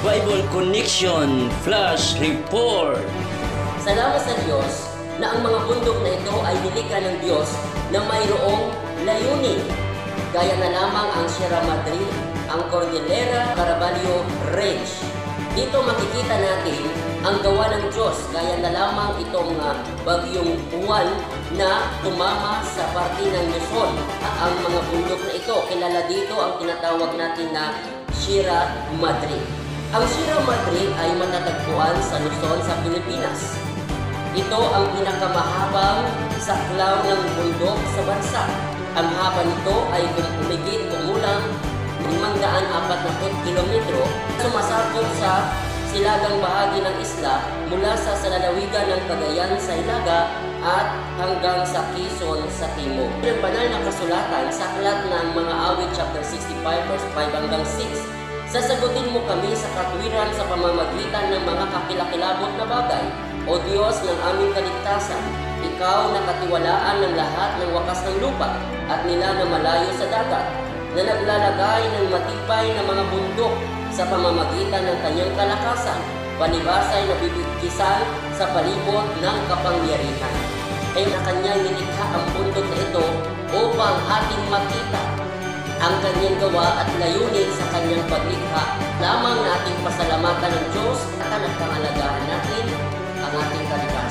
Bible Connection Flash Report. Salamat sa Diyos na ang mga bundok na ito ay nilikha ng Diyos na mayroong layunin. Gaya na lamang ang Sierra Madre, ang Cordillera Caraballo Range. Dito makikita natin ang gawa ng Diyos, gaya na lamang itong bagyong Juan na tumama sa parte ng Luzon. At ang mga bundok na ito, kilala dito ang tinatawag natin na Sierra Madre. Ang Sierra Madre ay matatagpuan sa Luzon sa Pilipinas. Ito ang pinakamahabang saklaw ng bundok sa bansa. Ang haba nito ay kumulang 540 kilometro, sumasakop sa silagang bahagi ng isla mula sa lalawigan ng Cagayan sa Hilaga at hanggang sa Quezon sa timog. Ang banal na kasulatan sa aklat ng mga awit chapter 65 verse 5 hanggang 6. Sasagutin mo kami sa katwiran sa pamamagitan ng mga kakilakilabot na bagay, O Diyos ng aming kaligtasan. Ikaw na katiwalaan ng lahat ng wakas ng lupa at nila na malayo sa dagat, na naglalagay ng matibay na mga bundok sa pamamagitan ng kanyang kalakasan, palibasay na bibigkisan sa palibot ng kapangyarihan. Ay na kanyang nilikha ang bundok na ito upang ating makita ang kanyang gawa at layunin sa kanyang paglikha. Lamang na ating pasalamatan ng Diyos at pangalagaan natin ang ating kalikasan.